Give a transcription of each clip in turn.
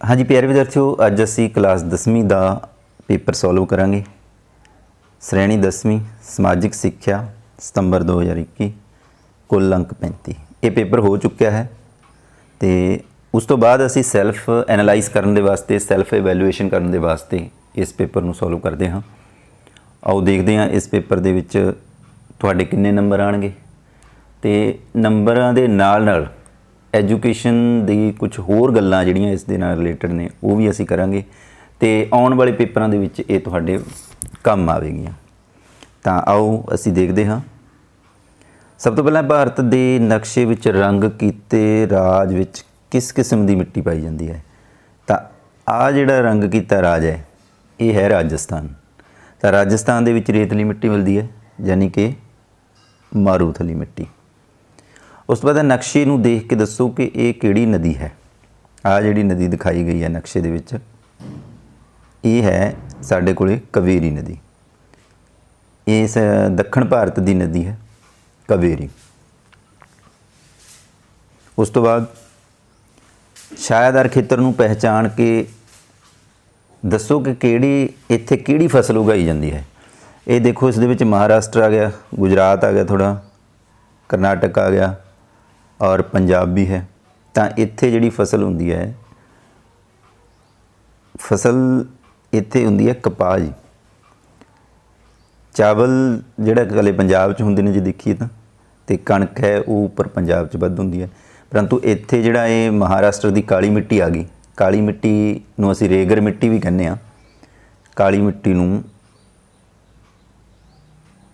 हाँ जी प्यारे विद्यार्थियों, अज असी क्लास 10वीं का पेपर सॉल्व करांगे। श्रेणी 10वीं समाजिक सिक्ख्या सितंबर 2021, कुल अंक 35। ये पेपर हो चुका है तो उस तो बाद असी सैल्फ एनालाइज करने वास्ते, सैल्फ एवैल्यूएशन करने वास्ते इस पेपर को सॉल्व करते हाँ। आओ देखते हैं इस पेपर दे विच तुहाडे किन्ने नंबर आएंगे तो नंबरां दे नाल एजुकेशन दी कुछ होर गल्लां जिहड़ियां इस दे नाल रिलेटेड ने वो भी असी करांगे तो आने वाले पेपरों दे विच ये तुहाडे काम आवेगियां। तां आओ असी देखते हाँ। सब तो पहला भारत के नक्शे विच रंग कीते राज विच किस किस्म की मिट्टी पाई जाती है। तो आ जिहड़ा रंग कीता राज है ये है राजस्थान। तो राजस्थान दे विच रेतली मिट्टी मिलती है, यानी कि मारूथली मिट्टी। उस तो बाद नक्शे नूं देख के दसो कि ये किहड़ी नदी है। आ जिहड़ी नदी दिखाई गई है नक्शे दे विच, ये है साडे कोले कावेरी नदी। इस दक्षिण भारत की नदी है कावेरी। उस तो बाद छायादार खेतर नूं पहचान के दसो कि किहड़ी इत्थे किहड़ी फसल उगाई जाती है। ये देखो इस दे विच महाराष्ट्र आ गया, गुजरात आ गया, थोड़ा करनाटक आ गया और पंजाब भी है। तो इत्थे जिहड़ी फसल हुंदी है, फसल इत्थे हुंदी है कपाह जी। चावल जिहड़ा कले पंजाब च हुंदे ने जे देखीए तो कणक है वो उपर पंजाब च वध हुंदी है, परंतु इत्थे जिहड़ा ये महाराष्ट्र की काली मिट्टी आ गई। काली मिट्टी नूं असीं रेगर मिट्टी भी कहने आ। काली मिट्टी नूं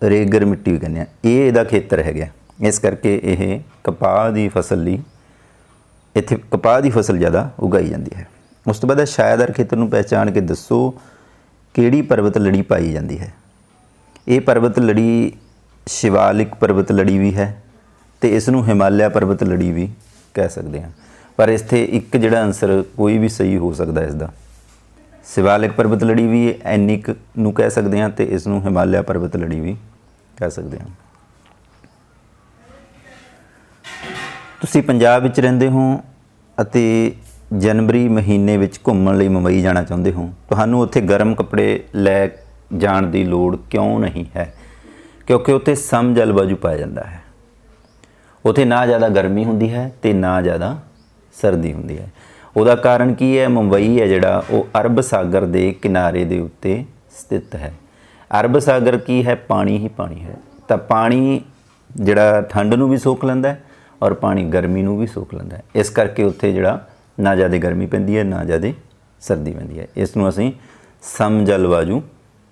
रेगर मिट्टी भी कहने आ। ये इहदा खेतर है, इस करके यह कपाह की फसल लई इत्थे कपाह की फसल ज़्यादा उगाई जाती है। उस तो बाद छायादार खेतर नूं पहचान के दसो किहड़ी पर्वत लड़ी पाई जाती है। ये पर्वत लड़ी शिवालिक पर्वत लड़ी भी है तो इसनूं हिमालय पर्वत लड़ी भी कह सकते हैं, पर इत्थे एक जिहड़ा आंसर कोई भी सही हो सकता है इसका। शिवालिक पर्वत लड़ी भी एनिक नूं कह सकते हैं तो इसनूं हिमालय पर्वत लड़ी भी कह सकते हैं। तुसीं पंजाब विच रहिंदे हो अते जनवरी महीने विच घुम्मण लई मुंबई जाना चाहुंदे हो, तुहानूं उत्थे गर्म कपड़े लै जाण दी लोड़ क्यों नहीं है? क्योंकि उत्थे सम जलवायु पाया जाता है। उत्थे ना ज़्यादा गर्मी हुंदी है तो ना ज़्यादा सर्दी हुंदी है। उहदा कारण की है? मुंबई है जिहड़ा वो अरब सागर के किनारे दे उत्ते स्थित है। अरब सागर की है? पानी ही पानी है। तो पानी जिहड़ा ठंड नूं भी सोख लैंदा है और पानी गर्मी नूं भी सोख लैंदा है। इस करके उत्थे जिहड़ा ना ज़्यादा गर्मी पैंदी है ना ज़्यादा सर्दी पैंदी है। इस नूं असीं सम जलवायु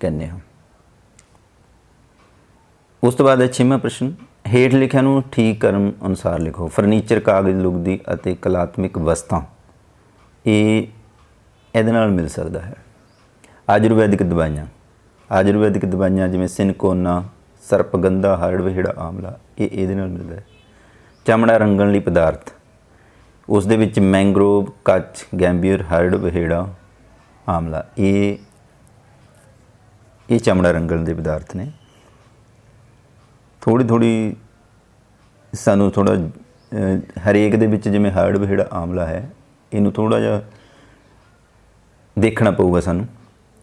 कहने हैं। उस तो बाद 6वां प्रश्न, हेठ लिखिया नूं ठीक क्रम अनुसार लिखो। फर्नीचर, कागज़, लुगदी अते कलात्मक वस्तां ये इहदे नाल मिल सकता है। आयुर्वैदिक दवाइयाँ, आयुर्वैदिक दवाइयाँ जिवें सिनकोना, सर्पगंधा, हरड़-वहेड़ा, आमला, ये इहदे नाल मिलदा है। चमड़ा रंगण लई पदार्थ, उस दे विच मैंग्रोव, कच्छ, गैंबियर, हरड़-वहेड़ा, आमला, ये चमड़ा रंगण के पदार्थ ने। थोड़ी थोड़ी सानू थोड़ा हरेक दे विच जिवें हरड़-वहेड़ा, आमला है, इनू थोड़ा जिहा देखना पऊगा सानू।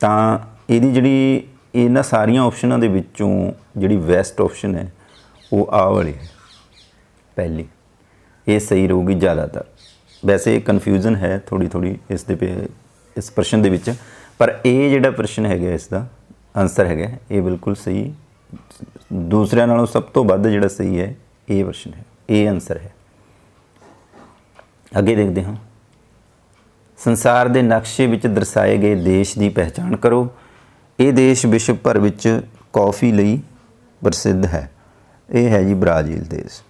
तां इहदी जिहड़ी इन्हां सारियां ऑप्शनां दे विचों जिहड़ी बेस्ट ऑप्शन है वो आ वाली है, पहली। ये सही रहूगी ज़्यादातर। वैसे कन्फ्यूजन है थोड़ी थोड़ी इस प्रश्न दे विच, पर ये जिहड़ा प्रश्न है इसका आंसर है ये बिल्कुल सही। दूसरिਆਂ नालों सब तो वध जिहड़ा सही है ये प्रश्न है, ये आंसर है। अगे देखते हैं। संसार के नक्शे विच दर्शाए गए देश की पहचान करो। ये देश विश्व भर विच कॉफ़ी लई प्रसिद्ध है। ये है जी ब्राज़ील देश।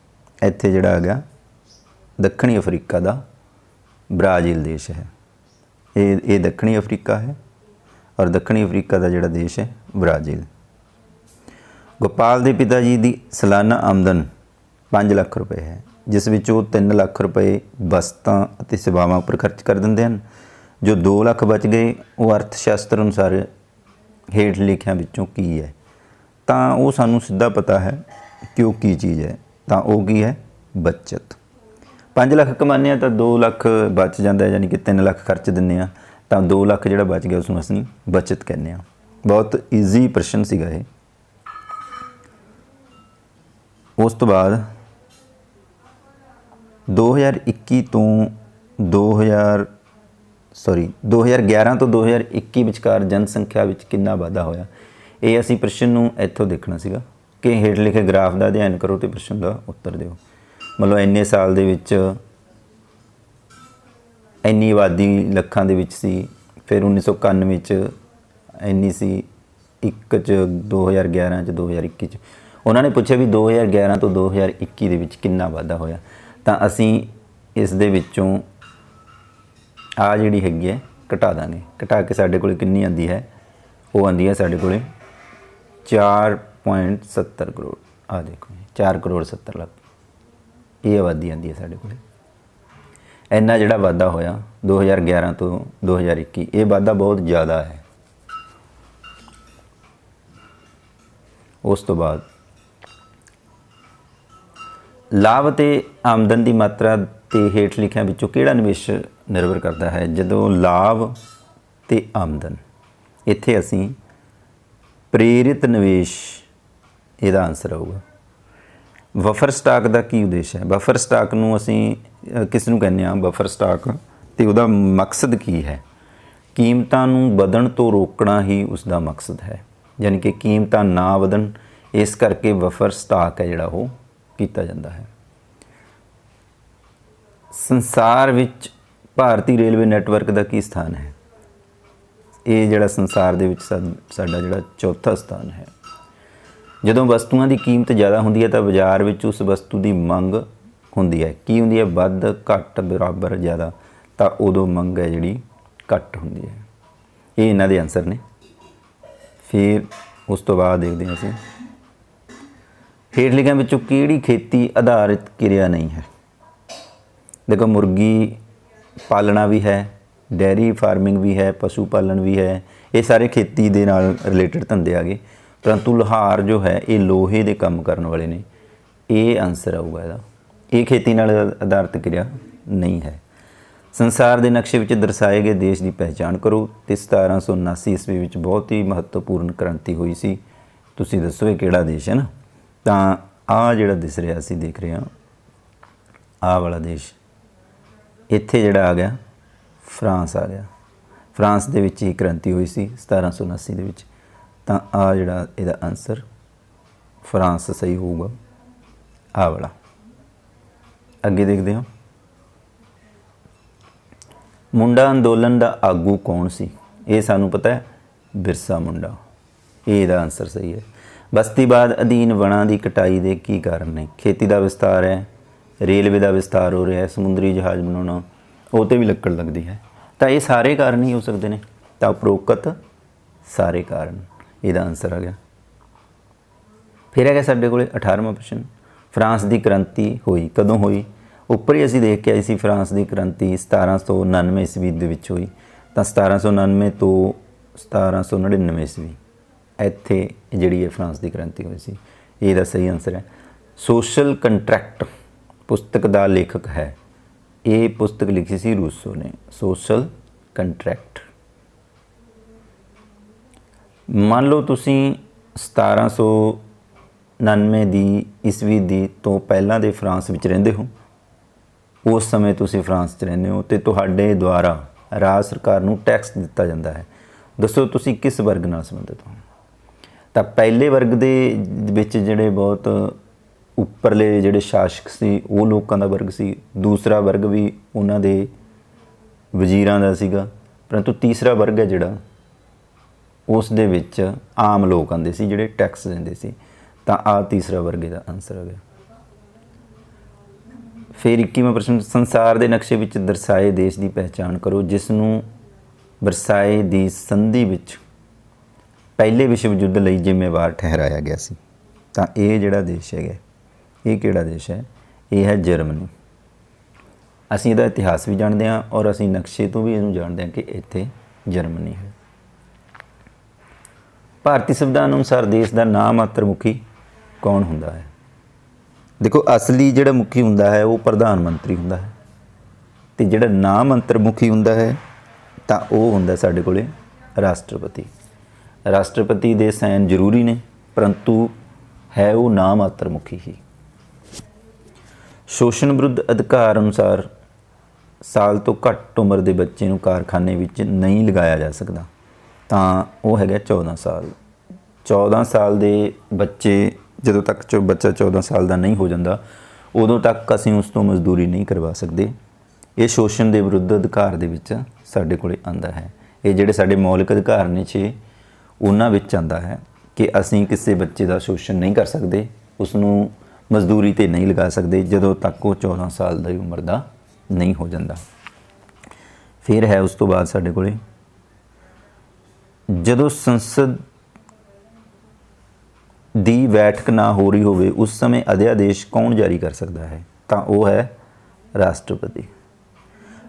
इत्थे जिहड़ा आ गया दक्षिणी अफ्रीका का ब्राज़ील देश है। ये दक्षिणी अफ्रीका है और दक्षिणी अफ्रीका का जिहड़ा देश है ब्राज़ील। गोपाल के पिता जी की सालाना आमदन 5 लाख रुपए है, जिस विचों 3 लाख रुपए वस्तां अते सेवावां पर खर्च कर दिंदे हैं। जो 2 लाख बच गए वो अर्थशास्त्र अनुसार हेठ लिखियां विचों की है। तो वो सानू सीधा पता है कि वो की चीज़ है। तो वो की है? बचत। 5 ਲੱਖ ਕਮਾਉਂਦੇ ਹਾਂ ਤਾਂ 2 ਲੱਖ ਬਚ ਜਾਂਦਾ ਹੈ, ਯਾਨੀ ਕਿ 3 ਲੱਖ ਖਰਚ ਦਿੰਦੇ ਹਾਂ ਤਾਂ 2 ਲੱਖ ਜਿਹੜਾ ਬਚ ਗਿਆ ਉਸ ਨੂੰ ਅਸੀਂ ਬਚਤ ਕਹਿੰਦੇ ਹਾਂ। ਬਹੁਤ ਈਜ਼ੀ ਪ੍ਰਸ਼ਨ ਸੀਗਾ ਇਹ। ਉਸ ਤੋਂ ਬਾਅਦ 2011 ਤੋਂ 2021 ਵਿਚਕਾਰ ਜਨਸੰਖਿਆ ਵਿੱਚ ਕਿੰਨਾ ਵਾਧਾ ਹੋਇਆ। ਇਹ ਅਸੀਂ ਪ੍ਰਸ਼ਨ ਨੂੰ ਇੱਥੋਂ ਦੇਖਣਾ ਸੀਗਾ ਕਿ ਹੇਠ ਲਿਖੇ ਗ੍ਰਾਫ ਦਾ ਅਧਿਐਨ ਕਰੋ ਅਤੇ ਪ੍ਰਸ਼ਨ ਦਾ ਉੱਤਰ ਦਿਓ। ਮਤਲਬ ਇੰਨੇ ਸਾਲ ਦੇ ਵਿੱਚ ਇੰਨੀ ਆਬਾਦੀ ਲੱਖਾਂ ਦੇ ਵਿੱਚ ਸੀ, ਫਿਰ 1991 'ਚ ਇੰਨੀ ਸੀ, 2011 'ਚ 2021 'ਚ ਉਹਨਾਂ ਨੇ ਪੁੱਛਿਆ ਵੀ 2011 ਤੋਂ 2021 ਦੇ ਵਿੱਚ ਕਿੰਨਾ ਵਾਧਾ ਹੋਇਆ। ਤਾਂ ਅਸੀਂ ਇਸ ਦੇ ਵਿੱਚੋਂ ਆ ਜਿਹੜੀ ਹੈਗੀ ਹੈ ਘਟਾ ਦਾਂਗੇ। ਘਟਾ ਕੇ ਸਾਡੇ ਕੋਲ ਕਿੰਨੀ ਆਉਂਦੀ ਹੈ, ਉਹ ਆਉਂਦੀ ਹੈ ਸਾਡੇ ਕੋਲ 4.70 ਕਰੋੜ। ਆ ਦੇਖੋ 4 ਕਰੋੜ 70 ਲੱਖ ਇਹ ਆਬਾਦੀ ਆਉਂਦੀ ਹੈ ਸਾਡੇ ਕੋਲ। ਇੰਨਾ ਜਿਹੜਾ ਵਾਧਾ ਹੋਇਆ 2011 ਤੋਂ 2021, ਇਹ ਵਾਧਾ ਬਹੁਤ ਜ਼ਿਆਦਾ ਹੈ। ਉਸ ਤੋਂ ਬਾਅਦ ਲਾਭ ਅਤੇ ਆਮਦਨ ਦੀ ਮਾਤਰਾ ਤੇ ਹੇਠ ਲਿਖਿਆਂ ਵਿੱਚੋਂ ਕਿਹੜਾ ਨਿਵੇਸ਼ ਨਿਰਭਰ ਕਰਦਾ ਹੈ। ਜਦੋਂ ਲਾਭ ਤੇ ਆਮਦਨ, ਇੱਥੇ ਅਸੀਂ ਪ੍ਰੇਰਿਤ ਨਿਵੇਸ਼ ਇਹਦਾ ਆਨਸਰ ਆਊਗਾ। ਬਫਰ ਸਟਾਕ ਦਾ ਕੀ ਉਦੇਸ਼ ਹੈ। ਬਫਰ ਸਟਾਕ ਨੂੰ ਅਸੀਂ ਕਿਸ ਨੂੰ ਕਹਿੰਦੇ ਹਾਂ, ਬਫਰ ਸਟਾਕ, ਤੇ ਉਹਦਾ ਮਕਸਦ ਕੀ ਹੈ। ਕੀਮਤਾਂ ਨੂੰ ਵਧਣ ਤੋਂ ਰੋਕਣਾ ਹੀ ਉਸ ਦਾ ਮਕਸਦ ਹੈ, ਯਾਨੀ ਕਿ ਕੀਮਤਾਂ ਨਾ ਵਧਣ, ਇਸ ਕਰਕੇ ਬਫਰ ਸਟਾਕ ਹੈ ਜਿਹੜਾ ਉਹ ਕੀਤਾ ਜਾਂਦਾ ਹੈ। ਸੰਸਾਰ ਵਿੱਚ ਭਾਰਤੀ ਰੇਲਵੇ ਨੈਟਵਰਕ ਦਾ ਕੀ ਸਥਾਨ ਹੈ। ਇਹ ਜਿਹੜਾ ਸੰਸਾਰ ਦੇ ਵਿੱਚ ਸਾਡਾ ਜਿਹੜਾ ਚੌਥਾ ਸਥਾਨ ਹੈ। ਜਦੋਂ ਵਸਤੂਆਂ ਦੀ ਕੀਮਤ ਜ਼ਿਆਦਾ ਹੁੰਦੀ ਹੈ ਤਾਂ ਬਾਜ਼ਾਰ ਵਿੱਚ ਉਸ ਵਸਤੂ ਦੀ ਮੰਗ ਹੁੰਦੀ ਹੈ। ਕੀ ਹੁੰਦੀ ਹੈ, ਵੱਧ ਘੱਟ ਬਰਾਬਰ ਜ਼ਿਆਦਾ, ਤਾਂ ਉਦੋਂ ਮੰਗ ਹੈ ਜਿਹੜੀ ਘੱਟ ਹੁੰਦੀ ਹੈ। ਇਹ ਇਹਨਾਂ ਦੇ ਆਨਸਰ ਨੇ। ਫਿਰ ਉਸ ਤੋਂ ਬਾਅਦ ਦੇਖਦੇ ਹਾਂ ਅਸੀਂ ਹੇਠ ਲਿਖਿਆਂ ਵਿੱਚੋਂ ਕਿਹੜੀ ਖੇਤੀ ਆਧਾਰਿਤ ਕਿਰਿਆ ਨਹੀਂ ਹੈ। ਦੇਖੋ ਮੁਰਗੀ ਪਾਲਣਾ ਵੀ ਹੈ, ਡੇਅਰੀ ਫਾਰਮਿੰਗ ਵੀ ਹੈ, ਪਸ਼ੂ ਪਾਲਣ ਵੀ ਹੈ, ਇਹ ਸਾਰੇ ਖੇਤੀ ਦੇ ਨਾਲ ਰਿਲੇਟਡ ਧੰਦੇ ਆ ਗਏ। ਪਰੰਤੂ ਲੁਹਾਰ ਜੋ ਹੈ ਇਹ ਲੋਹੇ ਦੇ ਕੰਮ ਕਰਨ ਵਾਲੇ ਨੇ, ਇਹ ਆਨਸਰ ਆਊਗਾ ਇਹਦਾ। ਇਹ ਖੇਤੀ ਨਾਲ ਆਧਾਰਿਤ ਕਿਰਿਆ ਨਹੀਂ ਹੈ। ਸੰਸਾਰ ਦੇ ਨਕਸ਼ੇ ਵਿੱਚ ਦਰਸਾਏ ਗਏ ਦੇਸ਼ ਦੀ ਪਹਿਚਾਣ ਕਰੋ। ਤੇ 1779 ਈਸਵੀ ਵਿੱਚ ਬਹੁਤ ਹੀ ਮਹੱਤਵਪੂਰਨ ਕ੍ਰਾਂਤੀ ਹੋਈ ਸੀ, ਤੁਸੀਂ ਦੱਸੋ ਇਹ ਕਿਹੜਾ ਦੇਸ਼ ਹੈ ਨਾ। ਤਾਂ ਆਹ ਜਿਹੜਾ ਦਿਸ ਰਿਹਾ ਅਸੀਂ ਦੇਖ ਰਹੇ ਹਾਂ, ਆਹ ਵਾਲਾ ਦੇਸ਼, ਇੱਥੇ ਜਿਹੜਾ ਆ ਗਿਆ ਫਰਾਂਸ ਆ ਗਿਆ। ਫਰਾਂਸ ਦੇ ਵਿੱਚ ਹੀ ਕ੍ਰਾਂਤੀ ਹੋਈ ਸੀ 1779 ਦੇ ਵਿੱਚ। ਤਾਂ ਆਹ ਜਿਹੜਾ ਇਹਦਾ ਆਨਸਰ ਫਰਾਂਸ ਸਹੀ ਹੋਊਗਾ, ਆਹ ਵਾਲਾ। ਅੱਗੇ ਦੇਖਦੇ ਹਾਂ, ਮੁੰਡਾ ਅੰਦੋਲਨ ਦਾ ਆਗੂ ਕੌਣ ਸੀ। ਇਹ ਸਾਨੂੰ ਪਤਾ ਹੈ, ਬਿਰਸਾ ਮੁੰਡਾ। ਇਹ ਇਹਦਾ ਆਨਸਰ ਸਹੀ ਹੈ। ਬਸਤੀਵਾਦ ਅਧੀਨ ਵਣਾਂ ਦੀ ਕਟਾਈ ਦੇ ਕੀ ਕਾਰਨ ਨੇ। ਖੇਤੀ ਦਾ ਵਿਸਤਾਰ ਹੈ, ਰੇਲਵੇ ਦਾ ਵਿਸਤਾਰ ਹੋ ਰਿਹਾ ਹੈ, ਸਮੁੰਦਰੀ ਜਹਾਜ਼ ਬਣਾਉਣਾ, ਉਹ 'ਤੇ ਵੀ ਲੱਕੜ ਲੱਗਦੀ ਹੈ। ਤਾਂ ਇਹ ਸਾਰੇ ਕਾਰਨ ਹੀ ਹੋ ਸਕਦੇ ਨੇ। ਤਾਂ ਉਪਰੋਕਤ ਸਾਰੇ ਕਾਰਨ, ਇਹਦਾ ਆਨਸਰ ਆ ਗਿਆ। ਫਿਰ ਹੈਗਾ ਸਾਡੇ ਕੋਲ 18ਵਾਂ ਪ੍ਰਸ਼ਨ, ਫਰਾਂਸ ਦੀ ਕ੍ਰਾਂਤੀ ਹੋਈ ਕਦੋਂ ਹੋਈ। ਉੱਪਰ ਹੀ ਅਸੀਂ ਦੇਖ ਕੇ ਆਏ ਸੀ ਫਰਾਂਸ ਦੀ ਕ੍ਰਾਂਤੀ 1799 ਈਸਵੀ ਦੇ ਵਿੱਚ ਹੋਈ। ਤਾਂ 1799 ਤੋਂ 1799 ਈਸਵੀ ਇੱਥੇ ਜਿਹੜੀ ਹੈ ਫਰਾਂਸ ਦੀ ਕ੍ਰਾਂਤੀ ਹੋਈ ਸੀ। ਇਹਦਾ ਸਹੀ ਆਨਸਰ ਹੈ। ਸੋਸ਼ਲ ਕੰਟਰੈਕਟ ਪੁਸਤਕ ਦਾ ਲੇਖਕ ਹੈ। ਇਹ ਪੁਸਤਕ ਲਿਖੀ ਸੀ ਰੂਸੋ ਨੇ, ਸੋਸ਼ਲ ਕੰਟਰੈਕਟ। ਮੰਨ ਲਓ ਤੁਸੀਂ 1799 ਦੀ ਈਸਵੀ ਦੀ ਤੋਂ ਪਹਿਲਾਂ ਦੇ ਫਰਾਂਸ ਵਿੱਚ ਰਹਿੰਦੇ ਹੋ। ਉਸ ਸਮੇਂ ਤੁਸੀਂ ਫਰਾਂਸ 'ਚ ਰਹਿੰਦੇ ਹੋ ਅਤੇ ਤੁਹਾਡੇ ਦੁਆਰਾ ਰਾਜ ਸਰਕਾਰ ਨੂੰ ਟੈਕਸ ਦਿੱਤਾ ਜਾਂਦਾ ਹੈ। ਦੱਸੋ ਤੁਸੀਂ ਕਿਸ ਵਰਗ ਨਾਲ ਸੰਬੰਧਿਤ ਹੋ। ਤਾਂ ਪਹਿਲੇ ਵਰਗ ਦੇ ਵਿੱਚ ਜਿਹੜੇ ਬਹੁਤ ਉੱਪਰਲੇ ਜਿਹੜੇ ਸ਼ਾਸਕ ਸੀ ਉਹ ਲੋਕਾਂ ਦਾ ਵਰਗ ਸੀ। ਦੂਸਰਾ ਵਰਗ ਵੀ ਉਹਨਾਂ ਦੇ ਵਜ਼ੀਰਾਂ ਦਾ ਸੀਗਾ। ਪਰੰਤੂ ਤੀਸਰਾ ਵਰਗ ਹੈ ਜਿਹੜਾ, ਉਸ ਦੇ ਵਿੱਚ ਆਮ ਲੋਕ ਆਉਂਦੇ ਸੀ ਜਿਹੜੇ ਟੈਕਸ ਦਿੰਦੇ ਸੀ। ਤਾਂ ਆਹ ਤੀਸਰਾ ਵਰਗ ਦਾ ਆਨਸਰ ਆ ਗਿਆ। ਫਿਰ 21ਵਾਂ ਪ੍ਰਸ਼ਨ, ਸੰਸਾਰ ਦੇ ਨਕਸ਼ੇ ਵਿੱਚ ਦਰਸਾਏ ਦੇਸ਼ ਦੀ ਪਹਿਚਾਣ ਕਰੋ ਜਿਸ ਨੂੰ ਵਰਸਾਏ ਦੀ ਸੰਧੀ ਵਿੱਚ ਪਹਿਲੇ ਵਿਸ਼ਵ ਯੁੱਧ ਲਈ ਜ਼ਿੰਮੇਵਾਰ ਠਹਿਰਾਇਆ ਗਿਆ ਸੀ। ਤਾਂ ਇਹ ਜਿਹੜਾ ਦੇਸ਼ ਹੈਗਾ, ਇਹ ਕਿਹੜਾ ਦੇਸ਼ ਹੈ, ਇਹ ਹੈ ਜਰਮਨੀ। ਅਸੀਂ ਇਹਦਾ ਇਤਿਹਾਸ ਵੀ ਜਾਣਦੇ ਹਾਂ ਔਰ ਅਸੀਂ ਨਕਸ਼ੇ ਤੋਂ ਵੀ ਇਹਨੂੰ ਜਾਣਦੇ ਹਾਂ ਕਿ ਇੱਥੇ ਜਰਮਨੀ ਹੈ। ਭਾਰਤੀ ਸੰਵਿਧਾਨ ਅਨੁਸਾਰ ਦੇਸ਼ ਦਾ ਨਾਮ ਮਾਤਰ ਮੁਖੀ ਕੌਣ ਹੁੰਦਾ ਹੈ। ਦੇਖੋ ਅਸਲੀ ਜਿਹੜਾ ਮੁਖੀ ਹੁੰਦਾ ਹੈ ਉਹ ਪ੍ਰਧਾਨ ਮੰਤਰੀ ਹੁੰਦਾ ਹੈ। ਤੇ ਜਿਹੜਾ ਨਾਮ ਅੰਤਰਮੁਖੀ ਹੁੰਦਾ ਹੈ ਤਾਂ ਉਹ ਹੁੰਦਾ ਸਾਡੇ ਕੋਲੇ ਰਾਸ਼ਟਰਪਤੀ। ਰਾਸ਼ਟਰਪਤੀ ਦੇ ਸਾਈਨ ਜ਼ਰੂਰੀ ਨੇ, ਪਰੰਤੂ ਹੈ ਉਹ ਨਾਮ ਅੰਤਰਮੁਖੀ ਹੀ। ਸ਼ੋਸ਼ਣ ਵਿਰੁੱਧ ਅਧਿਕਾਰ ਅਨੁਸਾਰ ਸਾਲ ਤੋਂ ਘੱਟ ਉਮਰ ਦੇ ਬੱਚੇ ਨੂੰ ਕਾਰਖਾਨੇ ਵਿੱਚ ਨਹੀਂ ਲਗਾਇਆ ਜਾ ਸਕਦਾ, ਤਾਂ ਉਹ ਹੈਗਾ 14 ਸਾਲ। 14 ਸਾਲ ਦੇ ਬੱਚੇ, ਜਦੋਂ ਤੱਕ ਬੱਚਾ 14 ਸਾਲ ਦਾ ਨਹੀਂ ਹੋ ਜਾਂਦਾ ਉਦੋਂ ਤੱਕ ਅਸੀਂ ਉਸ ਤੋਂ ਮਜ਼ਦੂਰੀ ਨਹੀਂ ਕਰਵਾ ਸਕਦੇ। ਇਹ ਸ਼ੋਸ਼ਣ ਦੇ ਵਿਰੁੱਧ ਅਧਿਕਾਰ ਦੇ ਵਿੱਚ ਸਾਡੇ ਕੋਲੇ ਆਉਂਦਾ ਹੈ। ਇਹ ਜਿਹੜੇ ਸਾਡੇ ਮੌਲਿਕ ਅਧਿਕਾਰ ਨੇ 6, ਉਹਨਾਂ ਵਿੱਚ ਆਉਂਦਾ ਹੈ ਕਿ ਅਸੀਂ ਕਿਸੇ ਬੱਚੇ ਦਾ ਸ਼ੋਸ਼ਣ ਨਹੀਂ ਕਰ ਸਕਦੇ, ਉਸ ਨੂੰ ਮਜ਼ਦੂਰੀ 'ਤੇ ਨਹੀਂ ਲਗਾ ਸਕਦੇ ਜਦੋਂ ਤੱਕ ਉਹ 14 ਸਾਲ ਦੀ ਉਮਰ ਦਾ ਨਹੀਂ ਹੋ ਜਾਂਦਾ। ਫਿਰ ਹੈ ਉਸ ਤੋਂ ਬਾਅਦ ਸਾਡੇ ਕੋਲੇ, ਜਦੋਂ ਸੰਸਦ ਦੀ ਬੈਠਕ ਨਾ ਹੋ ਰਹੀ ਹੋਵੇ ਉਸ ਸਮੇਂ ਅਧਿਆਦੇਸ਼ ਕੌਣ ਜਾਰੀ ਕਰ ਸਕਦਾ ਹੈ, ਤਾਂ ਉਹ ਹੈ ਰਾਸ਼ਟਰਪਤੀ।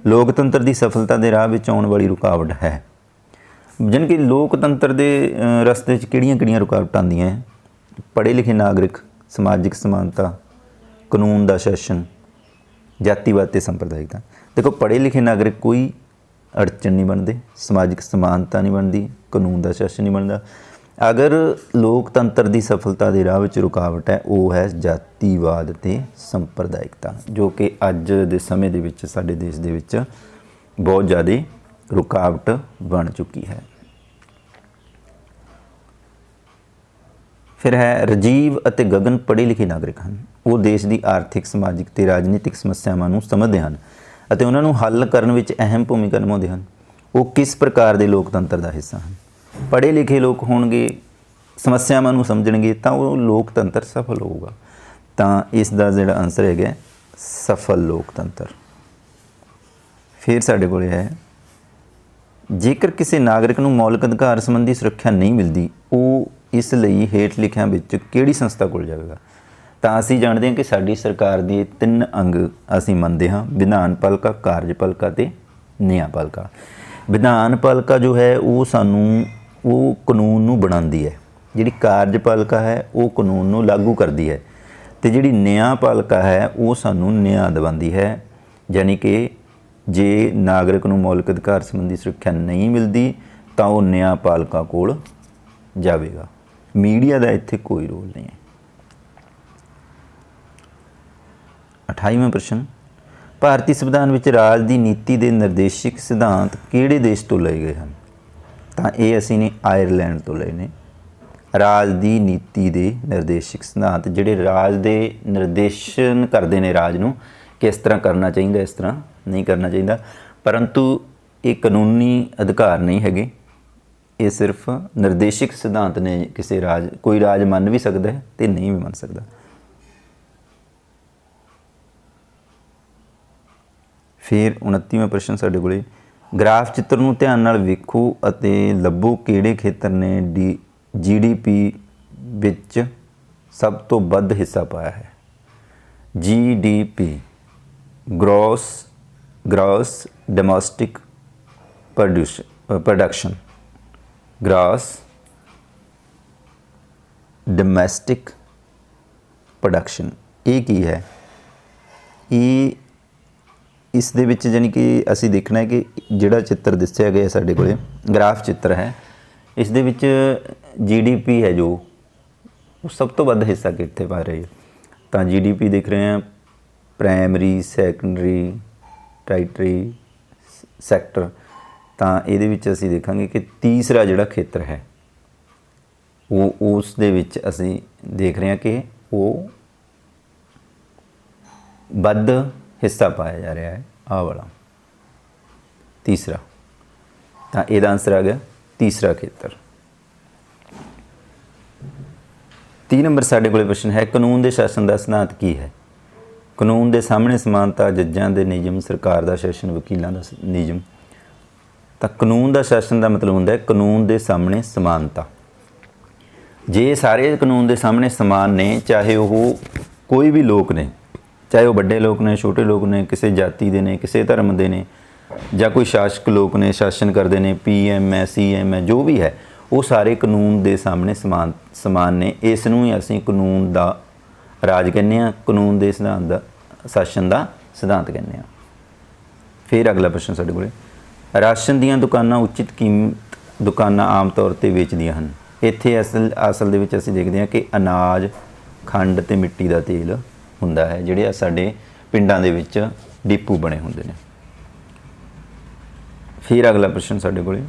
ਲੋਕਤੰਤਰ ਦੀ ਸਫਲਤਾ ਦੇ ਰਾਹ ਵਿੱਚ ਆਉਣ ਵਾਲੀ ਰੁਕਾਵਟ ਹੈ, ਜਾਣੀ ਕਿ ਲੋਕਤੰਤਰ ਦੇ ਰਸਤੇ 'ਚ ਕਿਹੜੀਆਂ ਰੁਕਾਵਟਾਂ ਆਉਂਦੀਆਂ ਹੈ? ਪੜ੍ਹੇ ਲਿਖੇ ਨਾਗਰਿਕ, ਸਮਾਜਿਕ ਸਮਾਨਤਾ, ਕਾਨੂੰਨ ਦਾ ਸ਼ਾਸਨ, ਜਾਤੀਵਾਦ ਤੇ ਸੰਪਰਦਾਇਕਤਾ। ਦੇਖੋ, ਪੜ੍ਹੇ ਲਿਖੇ ਨਾਗਰਿਕ ਕੋਈ ਅੜਚਨ ਨਹੀਂ ਬਣਦੇ, ਸਮਾਜਿਕ ਸਮਾਨਤਾ ਨਹੀਂ ਬਣਦੀ, ਕਾਨੂੰਨ ਦਾ ਸ਼ਾਸਨ ਨਹੀਂ ਬਣਦਾ। ਅਗਰ ਲੋਕਤੰਤਰ ਦੀ ਸਫਲਤਾ ਦੇ ਰਾਹ ਵਿੱਚ ਰੁਕਾਵਟ ਹੈ, ਉਹ ਹੈ ਜਾਤੀਵਾਦ ਤੇ ਸੰਪਰਦਾਇਕਤਾ, ਜੋ ਕਿ ਅੱਜ ਦੇ ਸਮੇਂ ਦੇ ਵਿੱਚ ਸਾਡੇ ਦੇਸ਼ ਦੇ ਵਿੱਚ ਬਹੁਤ ਜ਼ਿਆਦਾ ਰੁਕਾਵਟ ਬਣ ਚੁੱਕੀ ਹੈ। ਫਿਰ ਹੈ ਰਾਜੀਵ ਅਤੇ ਗਗਨ ਪੜ੍ਹੇ ਲਿਖੇ ਨਾਗਰਿਕ ਹਨ। ਉਹ ਦੇਸ਼ ਦੀ ਆਰਥਿਕ, ਸਮਾਜਿਕ ਤੇ ਰਾਜਨੀਤਿਕ ਸਮੱਸਿਆਵਾਂ ਨੂੰ ਸਮਝਦੇ ਹਨ ਅਤੇ ਉਹਨਾਂ ਨੂੰ ਹੱਲ ਕਰਨ ਵਿੱਚ ਅਹਿਮ ਭੂਮਿਕਾ ਨਿਭਾਉਂਦੇ ਹਨ। ਉਹ ਕਿਸ ਪ੍ਰਕਾਰ ਦੇ ਲੋਕਤੰਤਰ ਦਾ ਹਿੱਸਾ ਹਨ? ਪੜ੍ਹੇ ਲਿਖੇ ਲੋਕ ਹੋਣਗੇ, ਸਮੱਸਿਆਵਾਂ ਨੂੰ ਸਮਝਣਗੇ, ਤਾਂ ਉਹ ਲੋਕਤੰਤਰ ਸਫਲ ਹੋਊਗਾ। ਤਾਂ ਇਸ ਦਾ ਜਿਹੜਾ ਆਨਸਰ ਹੈਗਾ ਸਫਲ ਲੋਕਤੰਤਰ। ਫਿਰ ਸਾਡੇ ਕੋਲ ਹੈ, ਜੇਕਰ ਕਿਸੇ ਨਾਗਰਿਕ ਨੂੰ ਮੌਲਿਕ ਅਧਿਕਾਰ ਸੰਬੰਧੀ ਸੁਰੱਖਿਆ ਨਹੀਂ ਮਿਲਦੀ, ਉਹ ਇਸ ਲਈ ਹੇਠ ਲਿਖਿਆਂ ਵਿੱਚ ਕਿਹੜੀ ਸੰਸਥਾ ਕੋਲ ਜਾਵੇਗਾ? ਤਾਂ ਅਸੀਂ ਜਾਣਦੇ ਹਾਂ ਕਿ ਸਾਡੀ ਸਰਕਾਰ ਦੇ 3 ਅੰਗ ਅਸੀਂ ਮੰਨਦੇ ਹਾਂ, ਵਿਧਾਨਪਾਲਿਕਾ, ਕਾਰਜਪਾਲਿਕਾ ਤੇ ਨਿਆਂਪਾਲਿਕਾ। ਵਿਧਾਨਪਾਲਿਕਾ ਜੋ ਹੈ ਉਹ ਕਾਨੂੰਨ ਨੂੰ ਬਣਾਉਂਦੀ ਹੈ, ਜਿਹੜੀ ਕਾਰਜਪਾਲਿਕਾ ਹੈ ਉਹ ਕਾਨੂੰਨ ਨੂੰ ਲਾਗੂ ਕਰਦੀ ਹੈ, ਤੇ ਜਿਹੜੀ ਨਿਆਂਪਾਲਿਕਾ ਹੈ ਉਹ ਸਾਨੂੰ ਨਿਆਂ ਦਿਵਾਉਂਦੀ ਹੈ। ਯਾਨੀ ਕਿ ਜੇ ਨਾਗਰਿਕ ਨੂੰ ਮੌਲਿਕ ਅਧਿਕਾਰ ਸੰਬੰਧੀ ਸੁਰੱਖਿਆ ਨਹੀਂ ਮਿਲਦੀ ਤਾਂ ਉਹ ਨਿਆਂਪਾਲਿਕਾ ਕੋਲ ਜਾਵੇਗਾ। ਮੀਡੀਆ ਦਾ ਇੱਥੇ ਕੋਈ ਰੋਲ ਨਹੀਂ ਹੈ। 28ਵਾਂ ਪ੍ਰਸ਼ਨ, ਭਾਰਤੀ ਸੰਵਿਧਾਨ ਵਿੱਚ ਰਾਜ ਦੀ ਨੀਤੀ ਦੇ ਨਿਰਦੇਸ਼ਕ ਸਿਧਾਂਤ ਕਿਹੜੇ ਦੇਸ਼ ਤੋਂ ਲਏ ਗਏ ਹਨ? ਤਾਂ ਇਹ ਅਸੀਂ ਨੇ ਆਇਰਲੈਂਡ ਤੋਂ ਲਏ ਨੇ। ਰਾਜ ਦੀ ਨੀਤੀ ਦੇ ਨਿਰਦੇਸ਼ਕ ਸਿਧਾਂਤ ਜਿਹੜੇ ਰਾਜ ਦੇ ਨਿਰਦੇਸ਼ਨ ਕਰਦੇ ਨੇ ਰਾਜ ਨੂੰ ਕਿ ਇਸ ਤਰ੍ਹਾਂ ਕਰਨਾ ਚਾਹੀਦਾ, ਇਸ ਤਰ੍ਹਾਂ ਨਹੀਂ ਕਰਨਾ ਚਾਹੀਦਾ, ਪਰੰਤੂ ਇਹ ਕਾਨੂੰਨੀ ਅਧਿਕਾਰ ਨਹੀਂ ਹੈਗੇ, ਇਹ ਸਿਰਫ ਨਿਰਦੇਸ਼ਕ ਸਿਧਾਂਤ ਨੇ। ਕਿਸੇ ਕੋਈ ਰਾਜ ਮੰਨ ਵੀ ਸਕਦਾ ਹੈ ਤੇ ਨਹੀਂ ਵੀ ਮੰਨ ਸਕਦਾ। ਫਿਰ 29ਵਾਂ ਪ੍ਰਸ਼ਨ ਸਾਡੇ ਕੋਲੇ, ਗ੍ਰਾਫ ਚਿੱਤਰ ਨੂੰ ਧਿਆਨ ਨਾਲ ਵੇਖੋ ਅਤੇ ਲੱਭੋ ਕਿਹੜੇ ਖੇਤਰ ਨੇ GDP ਵਿੱਚ ਸਭ ਤੋਂ ਵੱਧ ਹਿੱਸਾ ਪਾਇਆ ਹੈ। GDP gross domestic production, grass domestic production, ਇਹ ਕੀ ਹੈ? ਇਹ ਇਸ ਦੇ ਵਿੱਚ ਯਾਨੀ ਕਿ ਅਸੀਂ ਦੇਖਣਾ ਹੈ ਕਿ ਜਿਹੜਾ ਚਿੱਤਰ ਦੱਸਿਆ ਗਿਆ ਸਾਡੇ ਕੋਲੇ ਗ੍ਰਾਫ ਚਿੱਤਰ ਹੈ, ਇਸ ਦੇ ਵਿੱਚ GDP ਹੈ ਜੋ ਉਹ ਸਭ ਤੋਂ ਵੱਧ ਹਿੱਸਾ ਕਿੱਥੇ ਪਾ ਰਹੀ ਹੈ? ਤਾਂ GDP ਦੇਖ ਰਹੇ ਹਾਂ ਪ੍ਰਾਇਮਰੀ, ਸੈਕੰਡਰੀ, ਟਰਸ਼ਰੀ ਸੈਕਟਰ। ਤਾਂ ਇਹਦੇ ਵਿੱਚ ਅਸੀਂ ਦੇਖਾਂਗੇ ਕਿ ਤੀਸਰਾ ਜਿਹੜਾ ਖੇਤਰ ਹੈ ਉਹ ਉਸ ਦੇ ਵਿੱਚ ਅਸੀਂ ਦੇਖ ਰਹੇ ਹਾਂ ਕਿ ਉਹ ਵੱਧ ਹਿੱਸਾ ਪਾਇਆ ਜਾ ਰਿਹਾ ਹੈ, ਆਹ ਵਾਲਾ ਤੀਸਰਾ। ਤਾਂ ਇਹਦਾ ਆਨਸਰ ਆ ਗਿਆ ਤੀਸਰਾ ਖੇਤਰ। 3 ਨੰਬਰ ਸਾਡੇ ਕੋਲ ਪ੍ਰਸ਼ਨ ਹੈ, ਕਾਨੂੰਨ ਦੇ ਸ਼ਾਸਨ ਦਾ ਸਿਧਾਂਤ ਕੀ ਹੈ? ਕਾਨੂੰਨ ਦੇ ਸਾਹਮਣੇ ਸਮਾਨਤਾ, ਜੱਜਾਂ ਦੇ ਨਿਯਮ, ਸਰਕਾਰ ਦਾ ਸ਼ਾਸਨ, ਵਕੀਲਾਂ ਦਾ ਨਿਯਮ। ਤਾਂ ਕਾਨੂੰਨ ਦਾ ਸ਼ਾਸਨ ਦਾ ਮਤਲਬ ਹੁੰਦਾ ਹੈ ਕਾਨੂੰਨ ਦੇ ਸਾਹਮਣੇ ਸਮਾਨਤਾ। ਜੇ ਸਾਰੇ ਕਾਨੂੰਨ ਦੇ ਸਾਹਮਣੇ ਸਮਾਨ ਨੇ, ਚਾਹੇ ਉਹ ਕੋਈ ਵੀ ਲੋਕ ਨੇ, ਚਾਹੇ ਉਹ ਵੱਡੇ ਲੋਕ ਨੇ, ਛੋਟੇ ਲੋਕ ਨੇ, ਕਿਸੇ ਜਾਤੀ ਦੇ ਨੇ, ਕਿਸੇ ਧਰਮ ਦੇ ਨੇ, ਜਾਂ ਕੋਈ ਸ਼ਾਸਕ ਲੋਕ ਨੇ, ਸ਼ਾਸਨ ਕਰਦੇ ਨੇ, PM ਹੈ, CM ਹੈ, ਜੋ ਵੀ ਹੈ, ਉਹ ਸਾਰੇ ਕਾਨੂੰਨ ਦੇ ਸਾਹਮਣੇ ਸਮਾਨ ਨੇ। ਇਸ ਨੂੰ ਹੀ ਅਸੀਂ ਕਾਨੂੰਨ ਦਾ ਰਾਜ ਕਹਿੰਦੇ ਹਾਂ, ਕਾਨੂੰਨ ਦੇ ਸਿਧਾਂਤ ਦਾ, ਸ਼ਾਸਨ ਦਾ ਸਿਧਾਂਤ ਕਹਿੰਦੇ ਹਾਂ। फिर अगला प्रश्न साडे कोले, राशन दीयां दुकानां उचित कीमत दुकानां आम तौर ते वेचदियां हन। इत्थे असल दे विच असीं देखदे हां कि अनाज, खंड ते मिट्टी दा तेल हुंदा है, जिहड़े आ साडे पिंडां दे विच डिपू बने हुंदे ने। फिर अगला प्रश्न साडे कोले,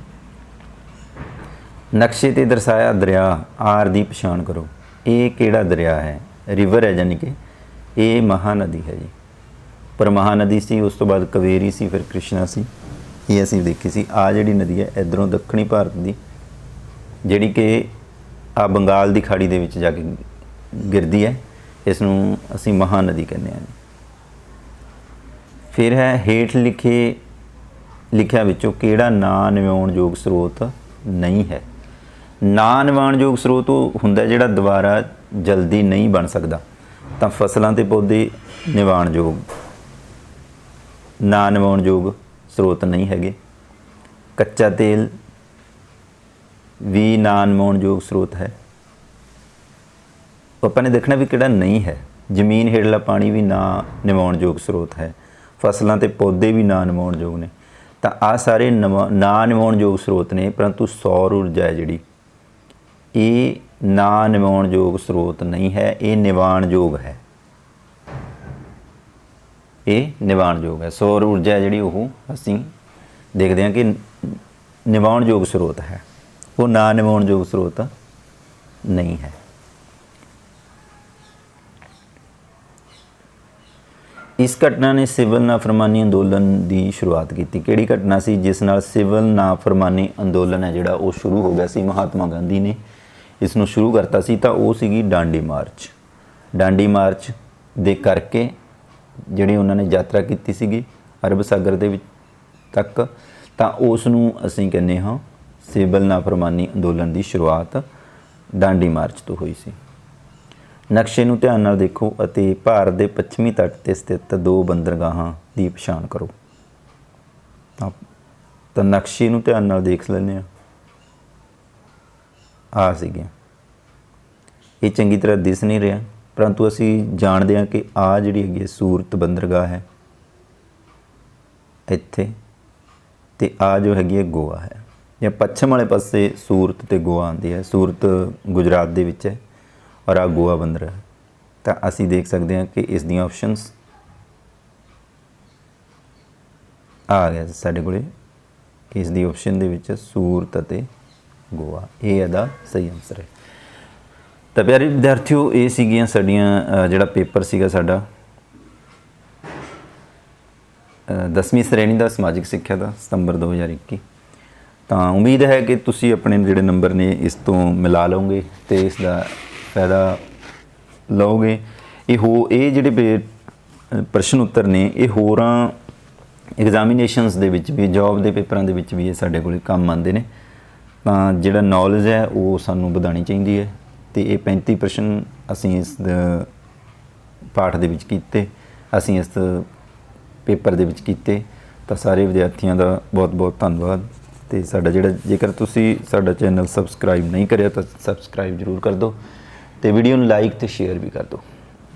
नक्शे ते दर्शाया दरिया आर दी पछाण करो। ये किहड़ा दरिया है? रिवर है, यानी कि ये महानदी है जी। पर महानदी सी, उस तो बाद कावेरी सी, फिर कृष्णा सी। ये असीं देखी सी। आ जिहड़ी नदी है इधरों दक्षिणी भारत दी, जिहड़ी कि आ बंगाल दी खाड़ी दे विच जाके गिरदी है, इसनूं असीं महानदी कहने हैं। फिर है हेठ लिखिया विचों किहड़ा ना निवाउणयोग स्रोत नहीं है। ना निवाउणयोग स्रोत हुंदा जिहड़ा दुबारा जल्दी नहीं बन सकदा, तां फसलां ते पौधे निवाउणयोग, ना निवाउणयोग स्रोत नहीं हैगे। कच्चा तेल भी ना निवाउणयोग स्रोत है। आपां ने देखना भी किहड़ा नहीं है। जमीन हेठला पानी भी ना निवाउणयोग स्रोत है। फसलां ते पौधे भी ना निवाउणयोग ने। तां आ सारे ना निवाउणयोग स्रोत ने, परंतु सौर ऊर्जा है जिहड़ी, ये ना निवाउणयोग स्रोत नहीं है, ये निवाणयोग है। ये निवाणयोग है। सौर ऊर्जा है जिहड़ी वो असीं देखते हैं कि निवाणयोग स्रोत है, वो ना निवाणयोग स्रोत नहीं है। इस घटना ने सिविल नाफरमानी अंदोलन की शुरुआत की। किहड़ी घटना सी जिस नाल सिविल नाफरमानी अंदोलन है जिहड़ा वो शुरू हो गया सी? महात्मा गांधी ने इसनूं शुरू करता सी। तां वो सीगी डांडी मार्च। डांडी मार्च दे करके जिहड़ी उन्हां ने यात्रा कीती सीगी अरब सागर दे विच तक, तां उसनूं असीं कहने हां सिविल नाफरमानी अंदोलन की शुरुआत डांडी मार्च तो हुई सी। नक्शे नूं ध्यान नाल देखो अते भारत दे पੱਛਮੀ तट ते स्थित दो बंदरगाहां दी पछाण करो। तां नक्शे नूं ध्यान नाल देख लैंदे आ। आ सीगे, ये चंगी तरह दिस नहीं रहा, परंतु असीं जाणदे हां कि आ जिहड़ी हैगी सूरत बंदरगाह है इत्थे, ते आ जो हैगी है गोवा है। ਜਾਂ पੱਛਮ वाले पासे सूरत ते गोवा आती है। सूरत गुजरात दे विच है और आ गोवा बंदर है। तो असी देख सकते हैं कि इस दी ऑप्शनस आ गया साडे कोले। इस दी ऑप्शन दे विच सूरत अते गोवा, ये इहदा सही आंसर है। तो प्यारे विद्यार्थियों, ये सीगियां साडियां जिहड़ा पेपर सीगा साडा 10वीं श्रेणी का समाजिक सिक्ख्या का सितंबर 2021। तो उम्मीद है कि तुसी अपने जिहड़े नंबर ने इस तो मिला लोगे तो इसका फायदा लओगे। ये जिहड़े प्रश्न उत्तर ने ये होरां एग्जामिनेशनस दे विच भी, जॉब के पेपरां दे विच भी ये साडे कोल काम आते हैं। तो जिहड़ा नॉलेज है वो सानू वधानी चाहिए है। तो ये 35 प्रश्न असीं इस पाठ दे विच कीते, असीं इस पेपर दे विच कीते। तो सारे विद्यार्थियों का बहुत बहुत धन्यवाद। तो साडा जिहड़ा जेकर तुसी साडा चैनल सबसक्राइब नहीं करिया तो सबसक्राइब जरूर कर दो, तो वीडियो लाइक तो शेयर भी कर दो।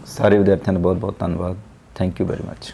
सारे विद्यार्थियों का बहुत बहुत धन्यवाद। Thank you very much.